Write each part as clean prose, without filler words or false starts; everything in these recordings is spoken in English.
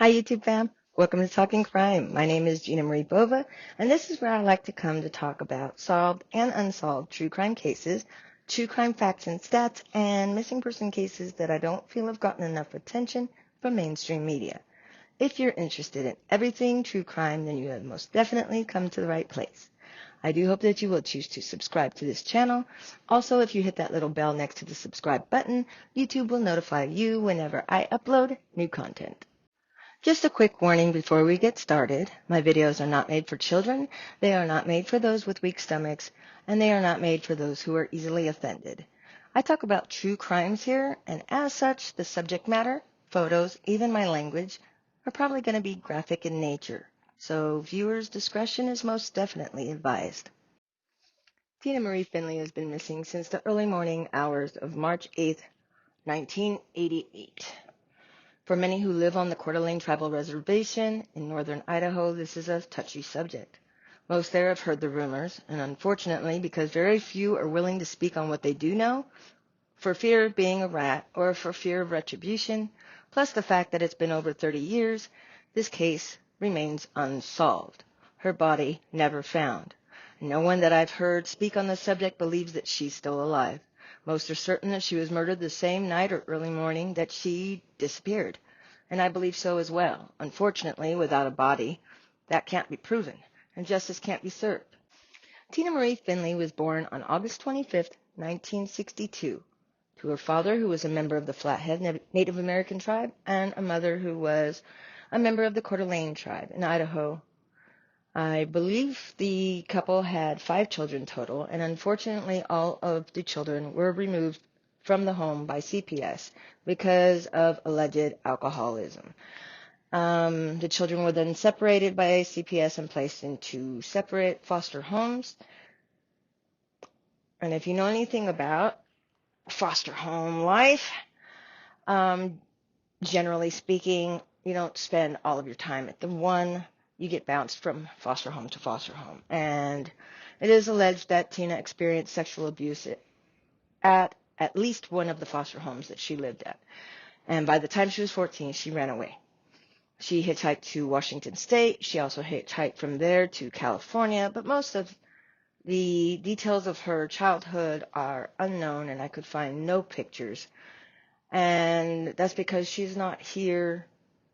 Hi, YouTube fam. Welcome to Talking Crime. My name is Gina Marie Bova, and this is where I like to come to talk about solved and unsolved true crime cases, true crime facts and stats, and missing person cases that I don't feel have gotten enough attention from mainstream media. If you're interested in everything true crime, then you have most definitely come to the right place. I do hope that you will choose to subscribe to this channel. Also, if you hit that little bell next to the subscribe button, YouTube will notify you whenever I upload new content. Just a quick warning before we get started. My videos are not made for children, they are not made for those with weak stomachs, and they are not made for those who are easily offended. I talk about true crimes here, and as such, the subject matter, photos, even my language, are probably going to be graphic in nature. So viewers' discretion is most definitely advised. Tina Marie Finley has been missing since the early morning hours of March 8th, 1988. For many who live on the Coeur d'Alene Tribal Reservation in northern Idaho, this is a touchy subject. Most there have heard the rumors, and unfortunately, because very few are willing to speak on what they do know, for fear of being a rat or for fear of retribution, plus the fact that it's been over 30 years, this case remains unsolved. Her body never found. No one that I've heard speak on the subject believes that she's still alive. Most are certain that she was murdered the same night or early morning that she disappeared. And I believe so as well. Unfortunately, without a body, that can't be proven, and justice can't be served. Tina Marie Finley was born on August 25th, 1962, to her father, who was a member of the Flathead Native American tribe, and a mother who was a member of the Coeur d'Alene tribe in Idaho. I believe the couple had 5 children total, and unfortunately all of the children were removed from the home by CPS because of alleged alcoholism. The children were then separated by CPS and placed into separate foster homes. And if you know anything about foster home life, generally speaking, you don't spend all of your time at the one. You get bounced from foster home to foster home. And it is alleged that Tina experienced sexual abuse at least one of the foster homes that she lived at. And by the time she was 14, she ran away. She hitchhiked to Washington State. She also hitchhiked from there to California. But most of the details of her childhood are unknown, and I could find no pictures. And that's because she's not here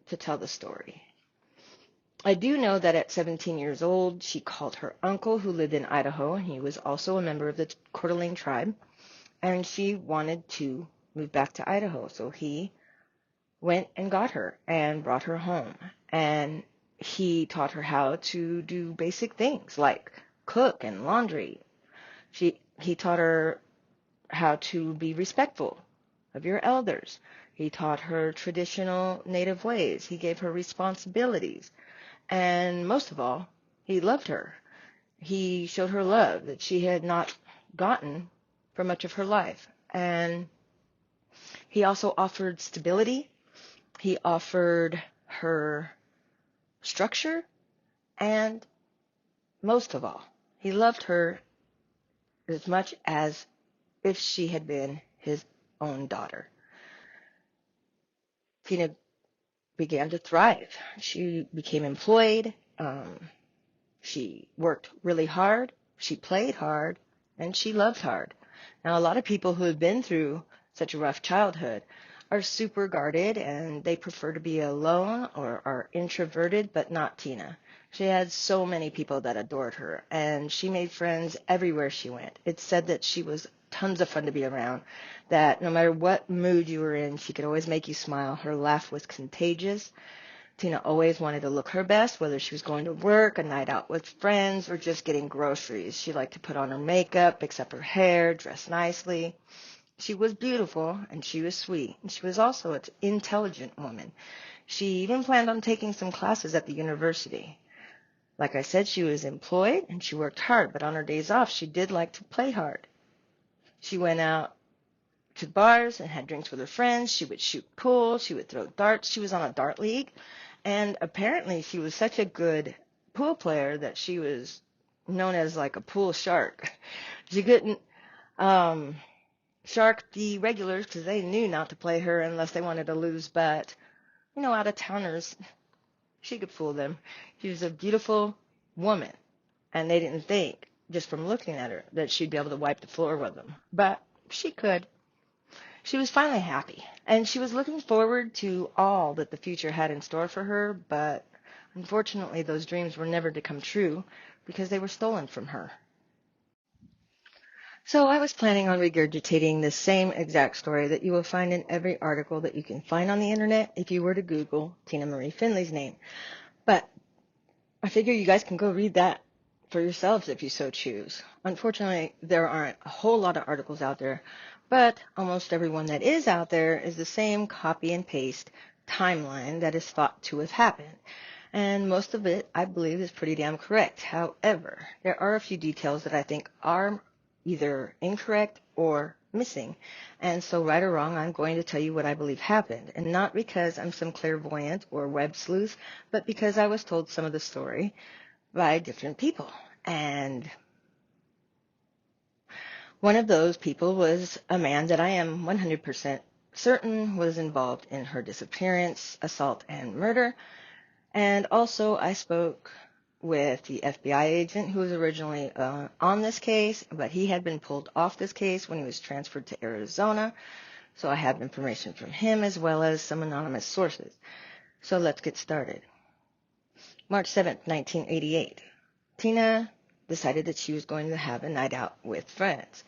to tell the story. I do know that at 17 years old, she called her uncle, who lived in Idaho, and he was also a member of the Coeur d'Alene tribe, and she wanted to move back to Idaho. So he went and got her and brought her home. And he taught her how to do basic things like cook and laundry. He taught her how to be respectful of your elders. He taught her traditional Native ways. He gave her responsibilities. And most of all, he loved her. He showed her love that she had not gotten for much of her life. And he also offered stability. He offered her structure. And most of all, he loved her as much as if she had been his own daughter. Tina began to thrive. She became employed. She worked really hard. She played hard, and she loved hard. Now, a lot of people who have been through such a rough childhood are super guarded, and they prefer to be alone or are introverted, but not Tina. She had so many people that adored her, and she made friends everywhere she went. It's said that she was tons of fun to be around, that no matter what mood you were in, she could always make you smile. Her laugh was contagious. Tina always wanted to look her best, whether she was going to work, a night out with friends, or just getting groceries. She liked to put on her makeup, fix up her hair, dress nicely. She was beautiful, and she was sweet. And she was also an intelligent woman. She even planned on taking some classes at the university. Like I said, she was employed, and she worked hard, but on her days off, she did like to play hard. She went out to bars and had drinks with her friends. She would shoot pool. She would throw darts. She was on a dart league. And apparently she was such a good pool player that she was known as like a pool shark. She couldn't shark the regulars because they knew not to play her unless they wanted to lose. But, out-of-towners she could fool them. She was a beautiful woman, and they didn't think, just from looking at her, that she'd be able to wipe the floor with them. But she could. She was finally happy, and she was looking forward to all that the future had in store for her, but unfortunately those dreams were never to come true because they were stolen from her. So I was planning on regurgitating the same exact story that you will find in every article that you can find on the internet if you were to Google Tina Marie Finley's name. But I figure you guys can go read that for yourselves if you so choose. Unfortunately, there aren't a whole lot of articles out there, but almost everyone that is out there is the same copy and paste timeline that is thought to have happened. And most of it, I believe, is pretty damn correct. However, there are a few details that I think are either incorrect or missing. And so, right or wrong, I'm going to tell you what I believe happened. And not because I'm some clairvoyant or web sleuth, but because I was told some of the story by different people. And one of those people was a man that I am 100% certain was involved in her disappearance, assault, and murder. And also, I spoke with the FBI agent who was originally on this case, but he had been pulled off this case when he was transferred to Arizona. So I have information from him as well as some anonymous sources. So let's get started. March 7th, 1988. Tina decided that she was going to have a night out with friends.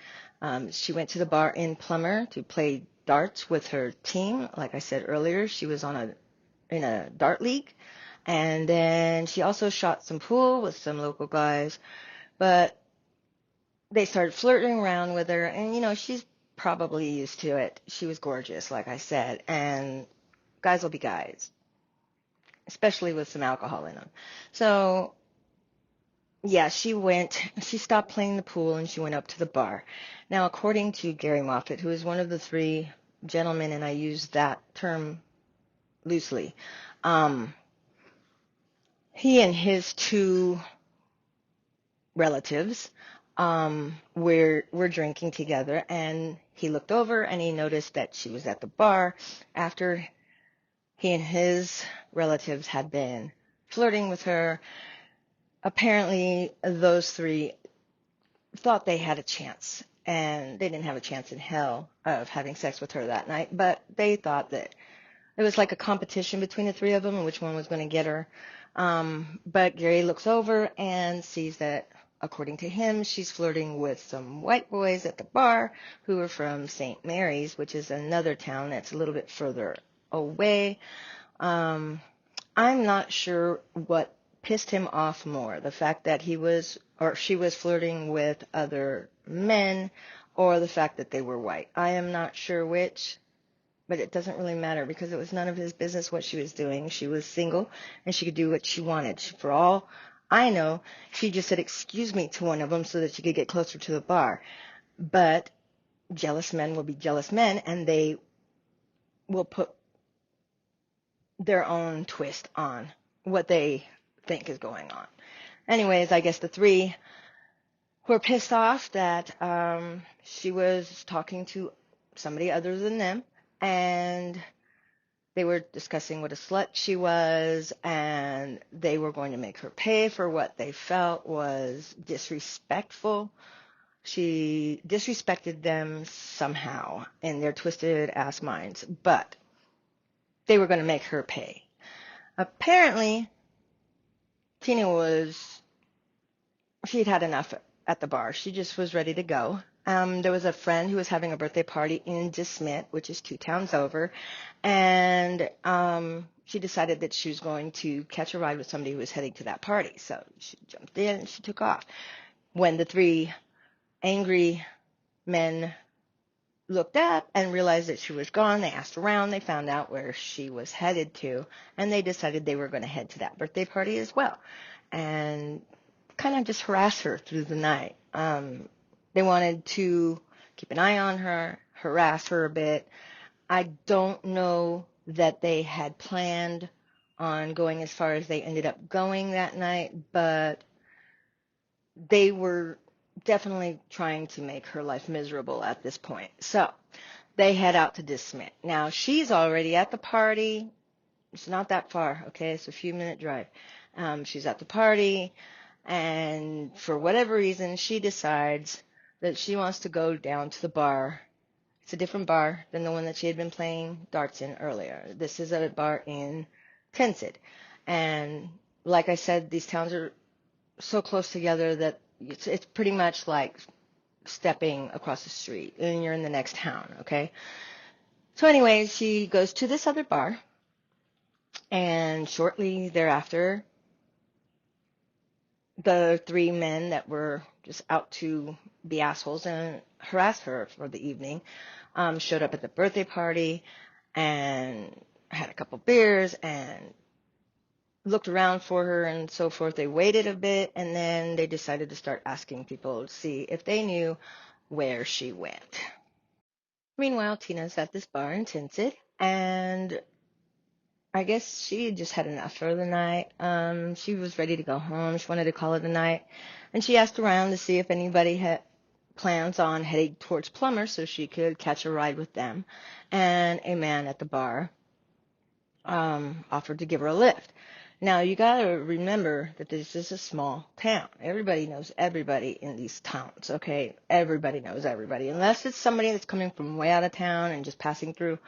She went to the bar in Plummer to play darts with her team. Like I said earlier, she was in a dart league. And then she also shot some pool with some local guys. But they started flirting around with her. And, she's probably used to it. She was gorgeous, like I said. And guys will be guys, especially with some alcohol in them. So, yeah, she stopped playing the pool and she went up to the bar. Now, according to Gary Moffat, who is one of the three gentlemen, and I use that term loosely, he and his two relatives were drinking together, and he looked over and he noticed that she was at the bar after he and his relatives had been flirting with her. Apparently, those three thought they had a chance, and they didn't have a chance in hell of having sex with her that night, but they thought that it was like a competition between the three of them and which one was going to get her. But Gary looks over and sees that, according to him, she's flirting with some white boys at the bar who are from St. Mary's, which is another town that's a little bit further away. I'm not sure what pissed him off more, the fact that she was flirting with other men, or the fact that they were white. I am not sure which, but it doesn't really matter because it was none of his business what she was doing. She was single and she could do what she wanted. For all I know, she just said excuse me to one of them so that she could get closer to the bar. But jealous men will be jealous men, and they will put their own twist on what they think is going on. Anyways, I guess the three were pissed off that she was talking to somebody other than them, and they were discussing what a slut she was, and they were going to make her pay for what they felt was disrespectful. She disrespected them somehow in their twisted ass minds, but they were going to make her pay. Apparently, she'd had enough at the bar. She just was ready to go. There was a friend who was having a birthday party in DeSmit, which is 2 towns over, and she decided that she was going to catch a ride with somebody who was heading to that party. So she jumped in and she took off. When the 3 angry men looked up and realized that she was gone, they asked around, they found out where she was headed to, and they decided they were going to head to that birthday party as well, and kind of just harass her through the night. They wanted to keep an eye on her, harass her a bit. I don't know that they had planned on going as far as they ended up going that night, but they were definitely trying to make her life miserable at this point. So they head out to DeSmit. Now, she's already at the party. It's not that far, okay? It's a few minute drive. She's at the party, and for whatever reason, she decides that she wants to go down to the bar. It's a different bar than the one that she had been playing darts in earlier. This is a bar in Tensed. And like I said, these towns are so close together that it's pretty much like stepping across the street and you're in the next town, okay? So anyways, she goes to this other bar, and shortly thereafter, the three men that were just out to be assholes and harass her for the evening showed up at the birthday party and had a couple beers and looked around for her and so forth. They waited a bit, and then they decided to start asking people to see if they knew where she went. Meanwhile, Tina's at this bar in Tinted, and I guess she just had enough for the night. She was ready to go home. She wanted to call it a night, and she asked around to see if anybody had plans on heading towards Plummer so she could catch a ride with them. And a man at the bar offered to give her a lift. Now, you got to remember that this is a small town. Everybody knows everybody in these towns, okay? Everybody knows everybody. Unless it's somebody that's coming from way out of town and just passing through,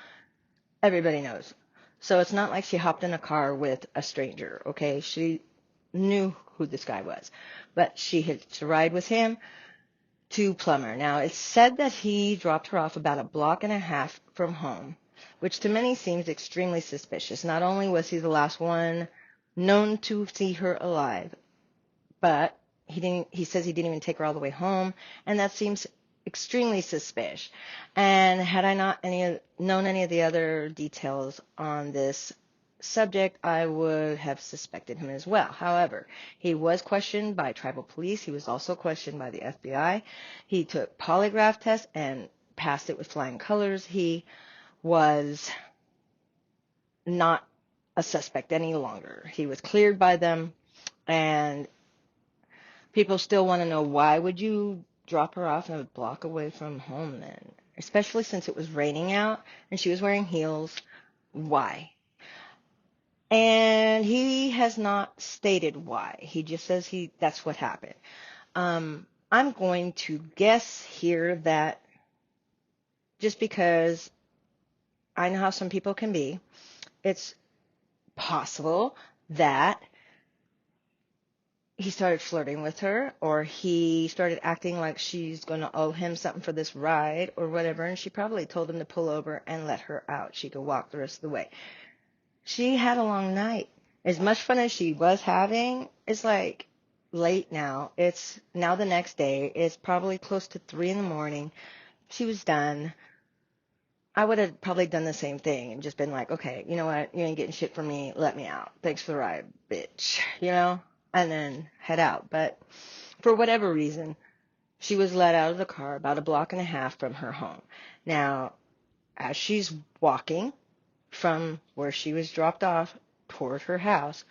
everybody knows. So it's not like she hopped in a car with a stranger, okay? She knew who this guy was. But she hitched a ride with him to Plummer. Now, it's said that he dropped her off about a block and a half from home, which to many seems extremely suspicious. Not only was he the last one known to see her alive, but he says he didn't even take her all the way home, and that seems extremely suspicious. And had I not known any of the other details on this subject, I would have suspected him as well. However, he was questioned by tribal police. He was also questioned by the FBI. He took polygraph tests and passed it with flying colors. He was not a suspect any longer. He was cleared by them, and people still want to know, why would you drop her off a block away from home then? Especially since it was raining out and she was wearing heels. Why? And he has not stated why. He just says that's what happened. I'm going to guess here that just because I know how some people can be, it's possible that he started flirting with her, or he started acting like she's going to owe him something for this ride or whatever, and she probably told him to pull over and let her out. She could walk the rest of the way. She had a long night. As much fun as she was having, it's like late now. It's now the next day. It's probably close to 3 in the morning. She was done. I would have probably done the same thing and just been like, okay, you know what? You ain't getting shit from me. Let me out. Thanks for the ride, bitch. You know? And then head out. But for whatever reason, she was let out of the car about a block and a half from her home. Now, as she's walking from where she was dropped off toward her house,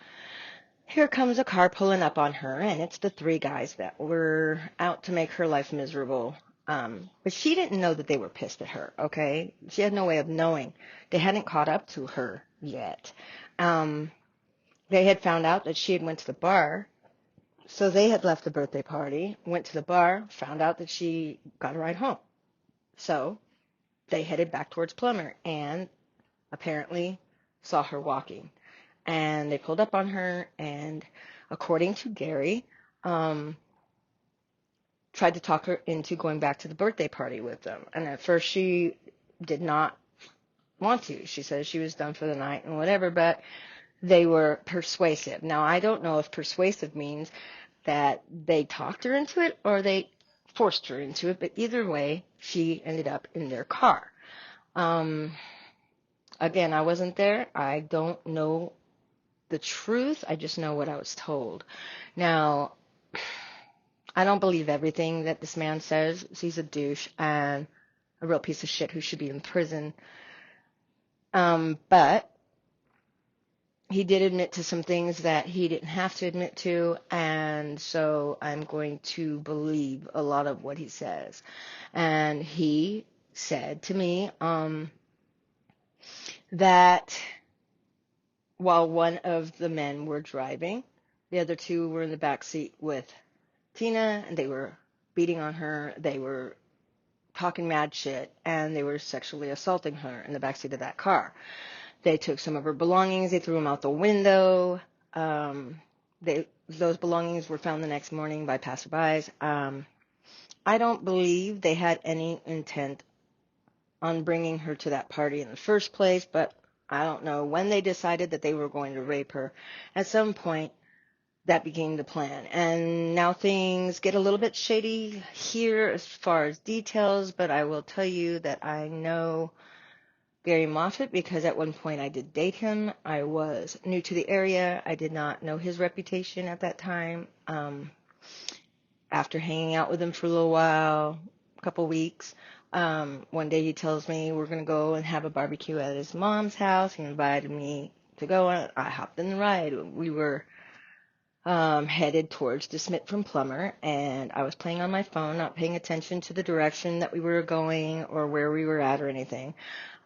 here comes a car pulling up on her, and it's the 3 guys that were out to make her life miserable. But she didn't know that they were pissed at her, okay? She had no way of knowing. They hadn't caught up to her yet. They had found out that she had went to the bar, so they had left the birthday party, went to the bar, found out that she got a ride home. So they headed back towards Plummer and apparently saw her walking. And they pulled up on her and, according to Gary, tried to talk her into going back to the birthday party with them. And at first she did not want to. She said she was done for the night and whatever, but they were persuasive. Now, I don't know if persuasive means that they talked her into it or they forced her into it, but either way, she ended up in their car. Again, I wasn't there. I don't know the truth. I just know what I was told. Now, I don't believe everything that this man says. He's a douche and a real piece of shit who should be in prison. But he did admit to some things that he didn't have to admit to, and so I'm going to believe a lot of what he says. And he said to me that while one of the men were driving. The other two were in the back seat with Tina, and they were beating on her. They were talking mad shit, and they were sexually assaulting her in the backseat of that car. They took some of her belongings. They threw them out the window. Those belongings were found the next morning by passerbys. I don't believe they had any intent on bringing her to that party in the first place, but I don't know when they decided that they were going to rape her. At some point, that became the plan. And now things get a little bit shady here as far as details, but I will tell you that I know Gary Moffat because at one point I did date him. I was new to the area. I did not know his reputation at that time. After hanging out with him for a little while, a couple weeks, one day he tells me we're going to go and have a barbecue at his mom's house. He invited me to go, and I hopped in the ride. We were headed towards DeSmit from Plummer, and I was playing on my phone, not paying attention to the direction that we were going or where we were at or anything.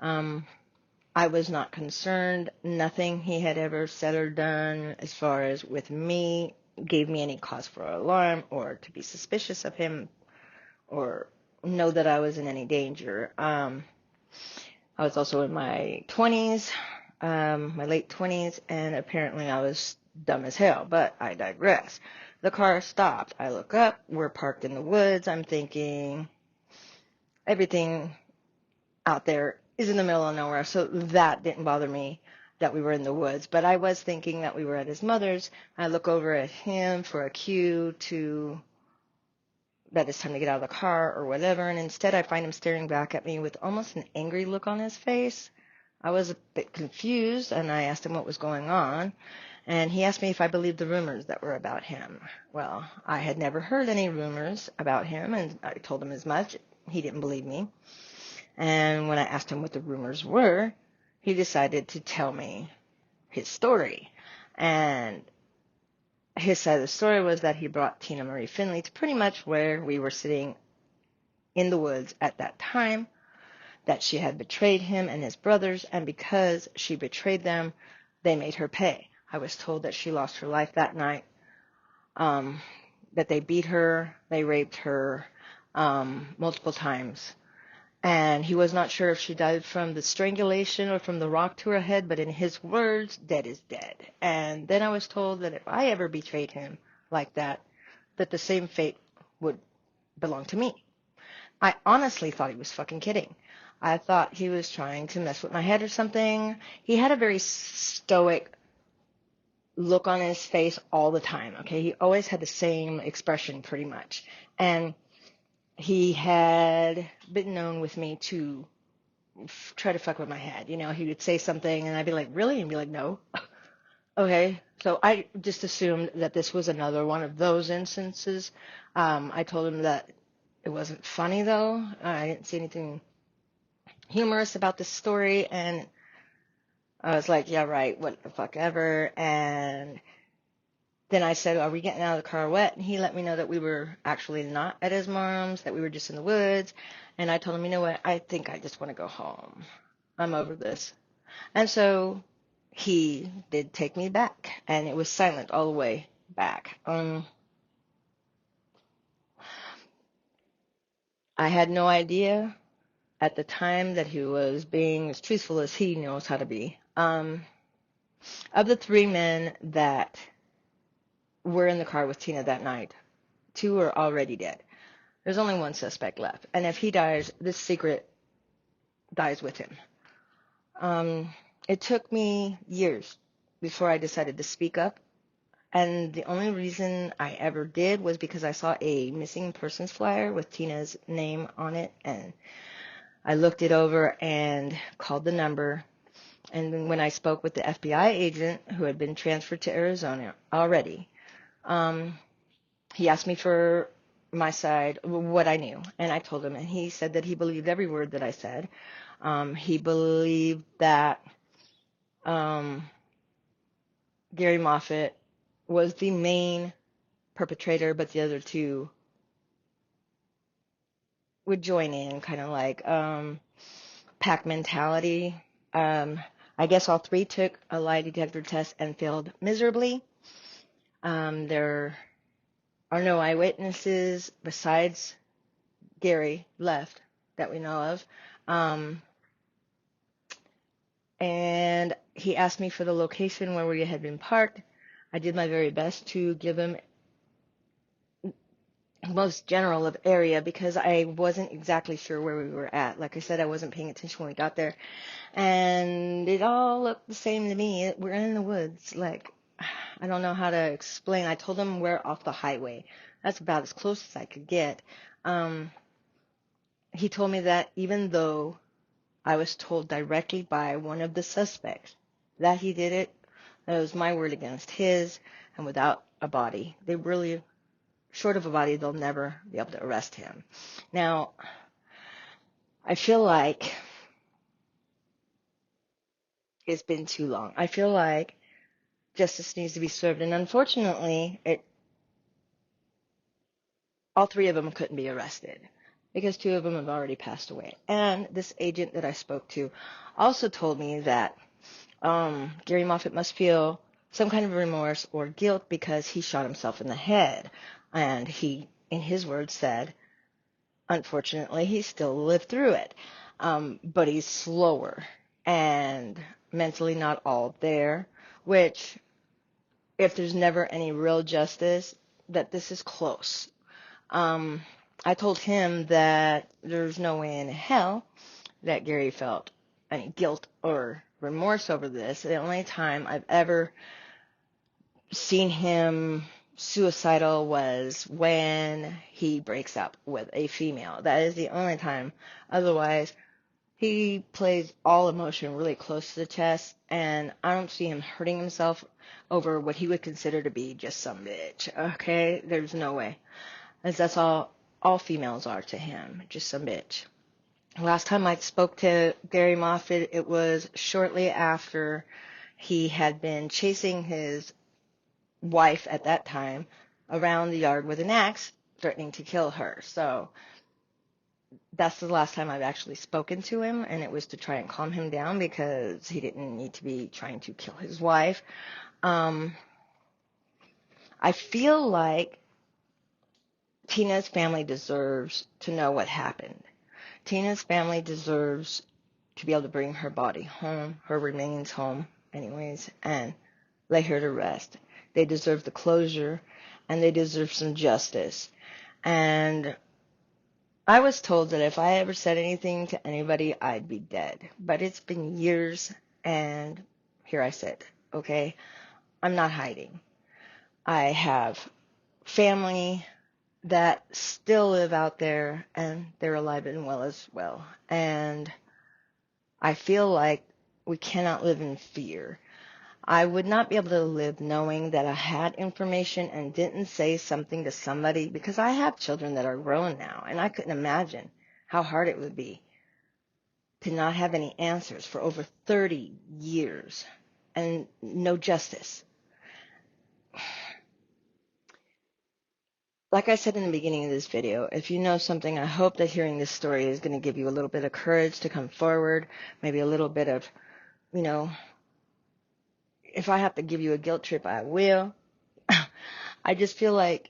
I was not concerned. Nothing he had ever said or done as far as with me gave me any cause for alarm or to be suspicious of him or know that I was in any danger. I was also in my 20s, my late 20s, and apparently I was dumb as hell, but I digress. The car stopped. I look up. We're parked in the woods. I'm thinking everything out there is in the middle of nowhere, so that didn't bother me that we were in the woods. But I was thinking that we were at his mother's. I look over at him for a cue that it's time to get out of the car or whatever, and instead I find him staring back at me with almost an angry look on his face. I was a bit confused, and I asked him what was going on, and he asked me if I believed the rumors that were about him. Well, I had never heard any rumors about him, and I told him as much. He didn't believe me. And when I asked him what the rumors were, he decided to tell me his story. And his side of the story was that he brought Tina Marie Finley to pretty much where we were sitting in the woods at that time, that she had betrayed him and his brothers, and because she betrayed them, they made her pay. I was told that she lost her life that night, that they beat her, they raped her multiple times. And he was not sure if she died from the strangulation or from the rock to her head, but in his words, dead is dead. And then I was told that if I ever betrayed him like that the same fate would belong to me. I honestly thought he was fucking kidding. I thought he was trying to mess with my head or something. He had a very stoic look on his face all the time, okay? He always had the same expression pretty much. And he had been known with me to try to fuck with my head. You know, he would say something and I'd be like, really? And be like, no. Okay. So I just assumed that this was another one of those instances. I told him that it wasn't funny though. I didn't see anything humorous about this story. And I was like, yeah, right. What the fuck ever. And then I said, are we getting out of the car wet? And he let me know that we were actually not at his mom's, that we were just in the woods. And I told him, you know what? I think I just want to go home. I'm over this. And so he did take me back. And it was silent all the way back. I had no idea at the time that he was being as truthful as he knows how to be. Of the three men that were in the car with Tina that night, two are already dead. There's only one suspect left. And if he dies, this secret dies with him. It took me years before I decided to speak up. And the only reason I ever did was because I saw a missing persons flyer with Tina's name on it. And I looked it over and called the number. And then when I spoke with the FBI agent who had been transferred to Arizona already, he asked me for my side, what I knew, and I told him, and he said that he believed every word that I said. He believed that Gary Moffat was the main perpetrator, but the other two would join in, kind of like pack mentality. I guess all three took a lie detector test and failed miserably. There are no eyewitnesses besides Gary left that we know of. And he asked me for the location where we had been parked. I did my very best to give him most general of area because I wasn't exactly sure where we were at. Like I said, I wasn't paying attention when we got there. And it all looked the same to me. We're in the woods. Like, I don't know how to explain. I told him we're off the highway. That's about as close as I could get. He told me that even though I was told directly by one of the suspects that he did it, that it was my word against his, and without a body. They really, short of a body, they'll never be able to arrest him. Now, I feel like it's been too long. I feel like justice needs to be served, and unfortunately, all three of them couldn't be arrested because two of them have already passed away. And this agent that I spoke to also told me that Gary Moffat must feel some kind of remorse or guilt because he shot himself in the head. And he, in his words, said, unfortunately, he still lived through it. But he's slower and mentally not all there, which, if there's never any real justice, that this is close. I told him that there's no way in hell that Gary felt any guilt or remorse over this. The only time I've ever seen him suicidal was when he breaks up with a female. That is the only time. Otherwise, he plays all emotion really close to the chest, and I don't see him hurting himself over what he would consider to be just some bitch. Okay? There's no way. As that's all females are to him, just some bitch. Last time I spoke to Gary Moffat, it was shortly after he had been chasing his wife at that time around the yard with an axe, threatening to kill her. So that's the last time I've actually spoken to him, and it was to try and calm him down because he didn't need to be trying to kill his wife. I feel like Tina's family deserves to know what happened. Tina's family deserves to be able to bring her body home, her remains home anyways, and lay her to rest. They deserve the closure, and they deserve some justice. And I was told that if I ever said anything to anybody, I'd be dead. But it's been years, and here I sit, okay? I'm not hiding. I have family that still live out there, and they're alive and well as well. And I feel like we cannot live in fear. I would not be able to live knowing that I had information and didn't say something to somebody, because I have children that are grown now, and I couldn't imagine how hard it would be to not have any answers for over 30 years and no justice. Like I said in the beginning of this video, if you know something, I hope that hearing this story is going to give you a little bit of courage to come forward, maybe a little bit of, if I have to give you a guilt trip, I will. I just feel like,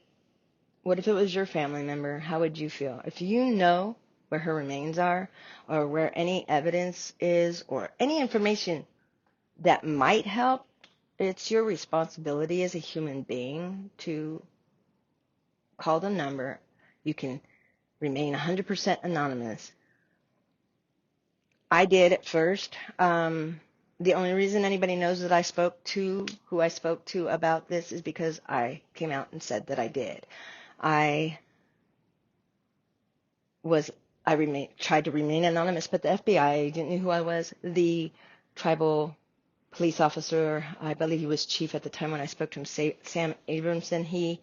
what if it was your family member? How would you feel? If you know where her remains are, or where any evidence is, or any information that might help, it's your responsibility as a human being to call the number. You can remain 100% anonymous. I did at first. The only reason anybody knows that who I spoke to about this is because I came out and said that I did. I tried to remain anonymous, but the FBI agent knew who I was. The tribal police officer, I believe he was chief at the time when I spoke to him, Sam Abramson, he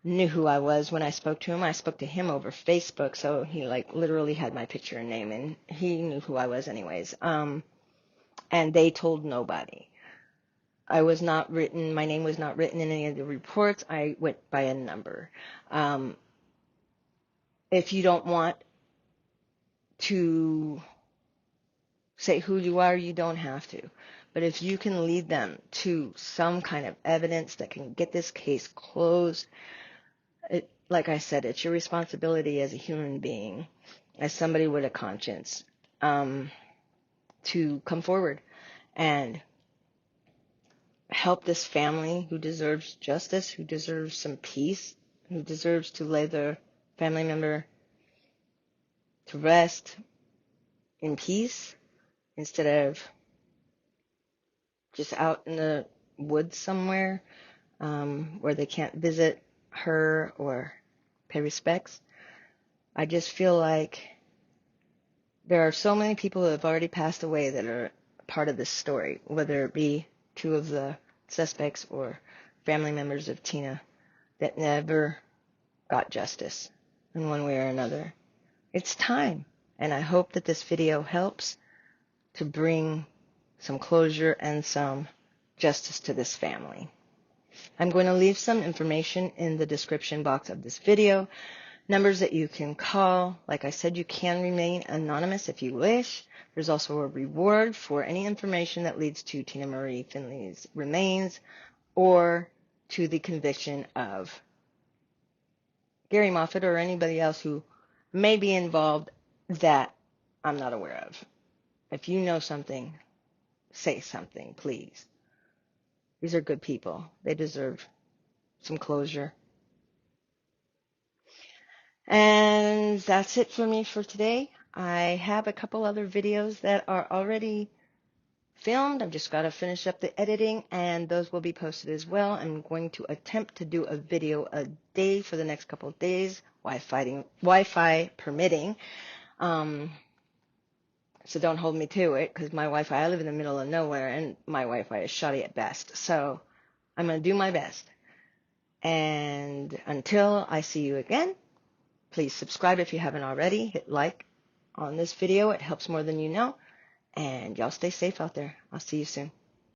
knew who I was when I spoke to him. I spoke to him over Facebook, so he literally had my picture and name, and he knew who I was anyways. And they told nobody. My name was not written in any of the reports. I went by a number. If you don't want to say who you are, you don't have to. But if you can lead them to some kind of evidence that can get this case closed, like I said, it's your responsibility as a human being, as somebody with a conscience, to come forward and help this family who deserves justice, who deserves some peace, who deserves to lay their family member to rest in peace instead of just out in the woods somewhere where they can't visit her or pay respects. I just feel like there are so many people who have already passed away that are part of this story, whether it be two of the suspects or family members of Tina that never got justice in one way or another. It's time, and I hope that this video helps to bring some closure and some justice to this family. I'm going to leave some information in the description box of this video, numbers that you can call. Like I said, you can remain anonymous if you wish. There's also a reward for any information that leads to Tina Marie Finley's remains or to the conviction of Gary Moffat or anybody else who may be involved that I'm not aware of. If you know something, say something, please. These are good people. They deserve some closure. And that's it for me for today. I have a couple other videos that are already filmed. I've just got to finish up the editing, and those will be posted as well. I'm going to attempt to do a video a day for the next couple of days, Wi-Fi permitting. So don't hold me to it, because my Wi-Fi, I live in the middle of nowhere, and my Wi-Fi is shoddy at best. So I'm going to do my best. And until I see you again, please subscribe if you haven't already. Hit like on this video. It helps more than you know. And y'all stay safe out there. I'll see you soon.